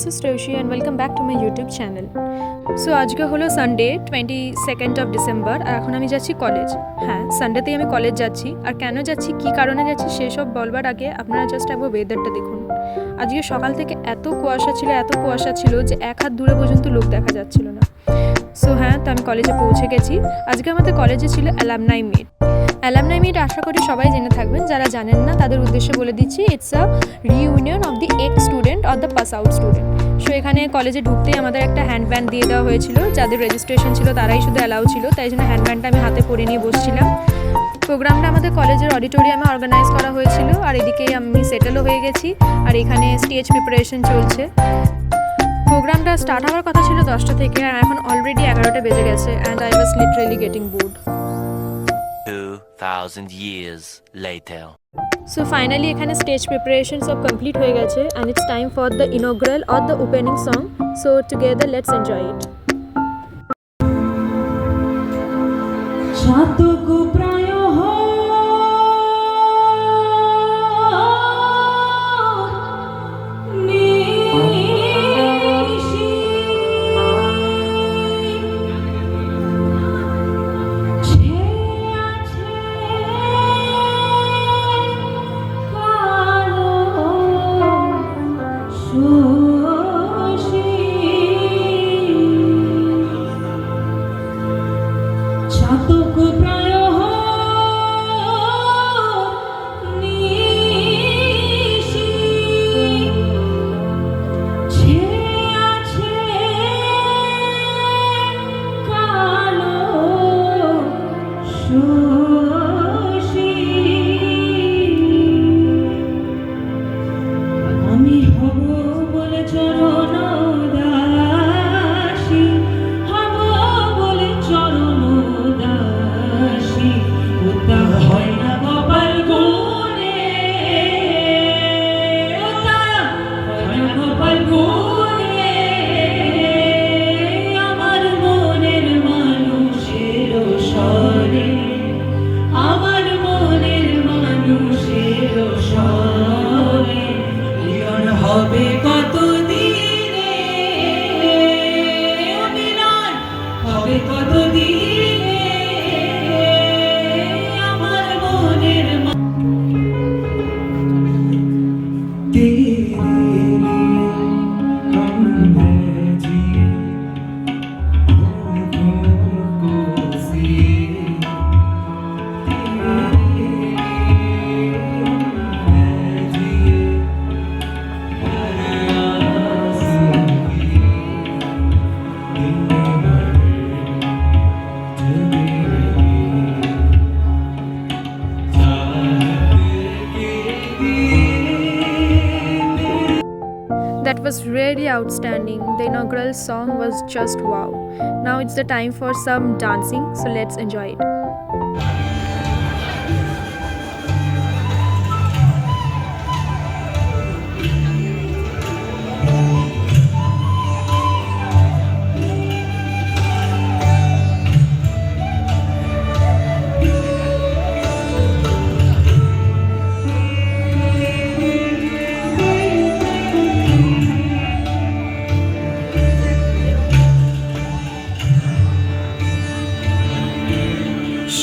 this is Roshi and welcome back to my YouTube channel. So আজকে হলো Sunday 22nd of December আর এখন আমি যাচ্ছি কলেজ। হ্যাঁ, সানডেতেই আমি কলেজ যাচ্ছি। আর কেন যাচ্ছি, কী কারণে যাচ্ছি সেসব বলবার আগে আপনারা জাস্ট একবার ওয়েদারটা দেখুন। আজকে সকাল থেকে এত কুয়াশা ছিল যে এক হাত দূরে পর্যন্ত লোক দেখা যাচ্ছিল না। সো হ্যাঁ, তো আমি কলেজে পৌঁছে গেছি। আজকে আমাদের কলেজে ছিল অ্যালামনাই মিট। অ্যালামনাই মিট আশা করি সবাই জেনে থাকবেন, যারা জানেন না তাদের উদ্দেশ্যে বলে দিচ্ছি, it's a reunion of the ex student or the pass out student. So এখানে কলেজে ঢুকতেই আমাদের একটা হ্যান্ডব্যান্ড দিয়ে দেওয়া হয়েছিল, যাদের রেজিস্ট্রেশন ছিল তারাই শুধু অ্যালাউ ছিল, তাই জন্য হ্যান্ডব্যান্ডটা আমি হাতে পরে নিয়ে বসছিলাম। প্রোগ্রামটা আমাদের কলেজের অডিটোরিয়ামে অর্গানাইজ করা হয়েছিল আর এদিকেই আমি সেটেলও হয়ে গেছি আর এখানে স্টেজ প্রিপারেশন চলছে। প্রোগ্রামটা স্টার্ট হওয়ার কথা ছিল 10টা থেকে আর এখন অলরেডি 11টা বেজে গেছে and I was literally getting board. 2000 years later. So finally এখানে স্টেজ প্রিপারেশন সব কমপ্লিট হয়ে গেছে and it's time for the inaugural or the opening song. So together let's enjoy it. চাতকো প্রায় আমি হব বলে চরণ দাসী, হব বলে চরণ দাসী, ওটা হয় না কপাল গুণে, ওটা হয় না কপাল গুণে, আমার মনের মানুষের স্বরে, আমার মনের মানুষের স্বরে মিলন হবে কত দিনে, মিলন হবে কত দিনে, আমার মনের That was really outstanding. The inaugural song was just wow. Now it's the time for some dancing, so let's enjoy it.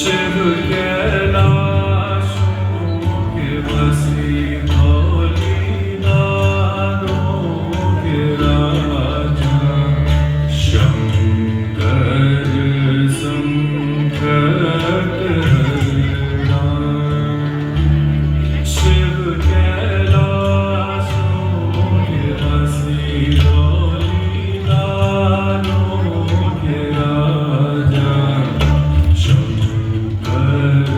Shiv कैलाशों के बसी भोली नादों के राजा, शंकर संकटहरणा। शिव कैलाशों के बसी भोली नादों के राजा, Shankar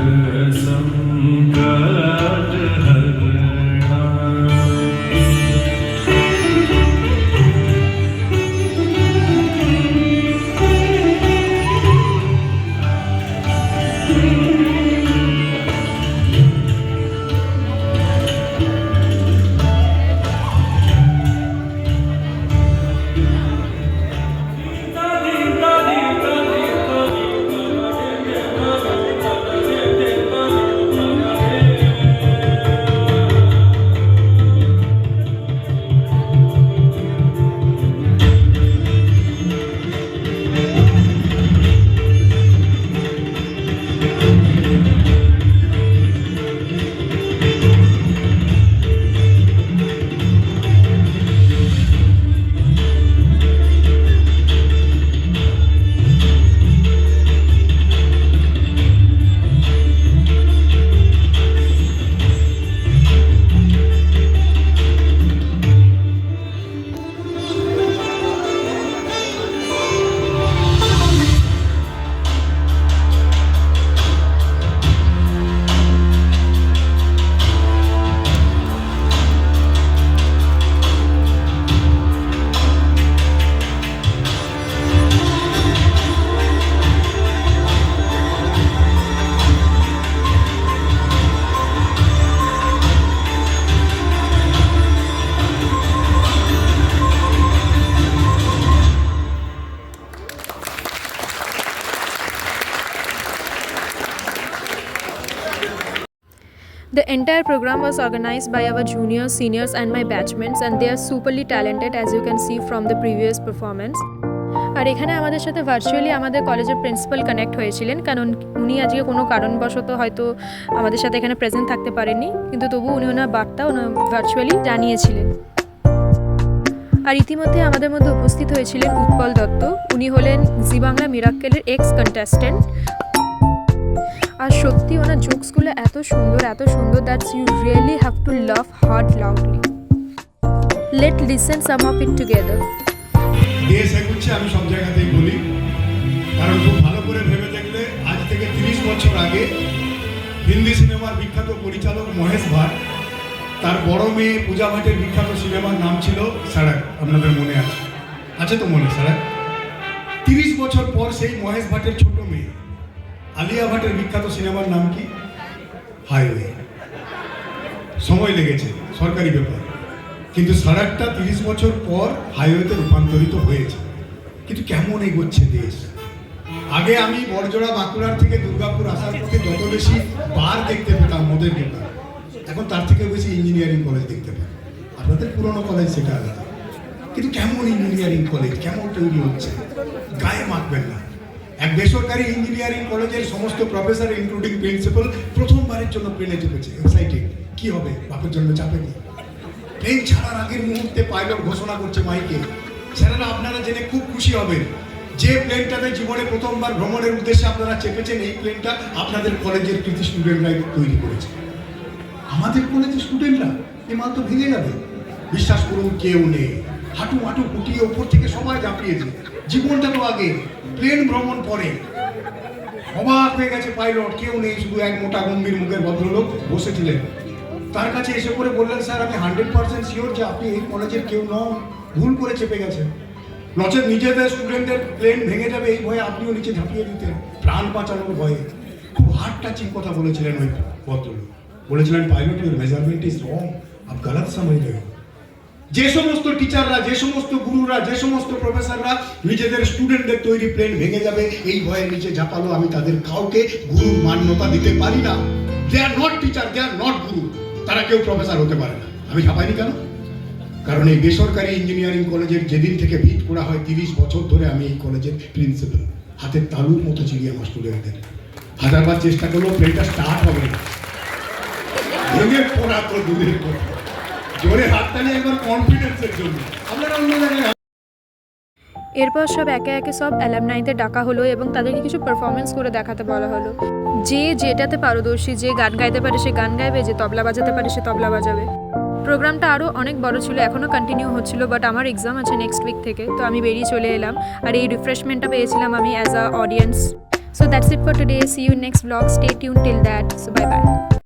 The entire program was organized by our juniors, seniors and my batchmates and they are superly talented as you can see from the previous performance. আর এখানে আমাদের সাথে ভার্চুয়ালি আমাদের কলেজের প্রিন্সিপাল কানেক্ট হয়েছিলেন, কারণ উনি আজকে কোনো কারণবশত হয়তো আমাদের সাথে এখানে প্রেজেন্ট থাকতে পারেননি, কিন্তু তবু উনি ওনার বার্তা ভার্চুয়ালি জানিয়েছিলেন। আর ইতিমধ্যে আমাদের মধ্যে উপস্থিত হয়েছিলেন উৎপল দত্ত, উনি হলেন জি বাংলা মিরাক্কেলের এক্স কন্টেস্ট্যান্ট। আর সত্যি ওনার জোকসগুলো এত সুন্দর that's you really have to love hard loudly. Let listen some of it together. দেশ এগুচ্ছে আমি সব জায়গাতেই বলি, কারণ খুব ভালো করে ভেবে দেখলে আজ থেকে 30 বছর আগে হিন্দি সিনেমার বিখ্যাত পরিচালক মহেশ ভাট, তার বড় মেয়ে পূজা ভাটের বিখ্যাত সিনেমার নাম ছিল সাড়াক। আপনাদের মনে আছে তো মনে? সাড়াক। 30 বছর পর সেই মহেশ ভাটের ছোট মেয়ে আলিয়া ভাটের বিখ্যাত সিনেমার নাম কি? হাইওয়ে। সময় লেগেছে, সরকারি ব্যাপার, কিন্তু সাড়াকটা 30 বছর পর হাইওয়েতে রূপান্তরিত হয়েছে। কিন্তু কেমন এগোচ্ছে দেশ। আগে আমি বড়জোড়া বাঁকুড়ার থেকে দুর্গাপুর আসার পথে যত বেশি বার দেখতে পেতাম মদের দোকান, এখন তার থেকে বেশি ইঞ্জিনিয়ারিং কলেজ দেখতে পাই। আপনাদের পুরনো কলেজ সেটা আলাদা, কিন্তু কেমন ইঞ্জিনিয়ারিং কলেজ কেমন তৈরি হচ্ছে গায়ে মাখবেন না। এক বেসরকারি ইঞ্জিনিয়ারিং কলেজের সমস্ত প্রফেসর ইনক্লুডিং প্রিন্সিপাল প্রথমবারের জন্য প্লেনে চেপেছে। এক্সাইটেড। কি হবে? বাপের জন্য চাপেনি। প্লেন ছাড়ার আগের মুহূর্তে পাইলট ঘোষণা করছে মাইকে, স্যারেরা আপনারা জেনে খুব খুশি হবেন, যে প্লেনটাতে জীবনে প্রথমবার ভ্রমণের উদ্দেশ্যে আপনারা চেপেছেন, এই প্লেনটা আপনাদের কলেজের কৃতি স্টুডেন্টরাই তৈরি করেছে। আমাদের কলেজের স্টুডেন্টরা এ মাল তো ভেঙে যাবে। বিশ্বাস করুন, কেউ নেই। হাঁটু হাঁটু ফুটিয়ে ওপর থেকে সবাই ঝাঁপিয়েছে। জীবনটা তো আগে, প্লেন ভ্রমণ পরে। অবাক হয়ে গেছে পাইলট, কেউ নেই, শুধু এক মোটা গম্ভীর মুখের ভদ্রলোক বসেছিলেন। তার কাছে এসে করে বললেন, স্যার আমি 100% শিওর যে আপনি এই কলেজের কেউ নন, ভুল করে চেপে গেছেন। নচেত নিজেদের স্টুডেন্টদের প্লেন ভেঙে যাবে এই ভয়ে আপনিও নিচে ঝাঁপিয়ে দিতেন, প্রাণ বাঁচানোর ভয়ে। খুব হার্ট টাচিং কথা বলেছিলেন ওই ভদ্রলোক। বলেছিলেন, pilot your measurement is wrong, up গলত সমঝ রহে হো। যে সমস্ত টিচাররা, যে সমস্ত গুরুরা, যে সমস্ত প্রফেসররা নিজেদের স্টুডেন্টদের তৈরি প্লেন ভেঙে যাবে এই ভয়ে নিচে ঝাঁপালো, আমি তাদের কাউকে গুরুর মান্যতা দিতে পারি না। They are not teacher, they are not guru. তারা কেউ প্রফেসর হতে পারে না। আমি ঝাঁপাইনি কেন? কারণ এই বেসরকারি ইঞ্জিনিয়ারিং কলেজের যেদিন থেকে ভিত করা হয় 30 বছর ধরে আমি এই কলেজের প্রিন্সিপাল। হাতের তালুর মতো চিনি আমার স্টুডেন্টদের। হাজারবার চেষ্টা করলেও প্লেনটা স্টার্ট হবে না। ভেঙে পড়া তো দূরের কথা, জোরে হাততালি একবার কনফিডেন্সের জন্য। আপনারা অন্য জায়গায়। এরপর সব একে একে সব অ্যালামনাইতে ডাকা হলো এবং তাদেরকে কিছু পারফরমেন্স করে দেখাতে বলা হলো। যে যেটাতে পারদর্শী, যে গান গাইতে পারে সে গান গাইবে, যে তবলা বাজাতে পারে সে তবলা বাজাবে। প্রোগ্রামটা আরও অনেক বড় ছিল, এখনও কন্টিনিউ হচ্ছিল, বাট আমার এক্সাম আছে নেক্সট উইক থেকে, তো আমি বেরিয়ে চলে এলাম। আর এই রিফ্রেশমেন্টটা পেয়েছিলাম আমি as a audience. So that's it for today. See you next blog. Stay tune till that. So bye by.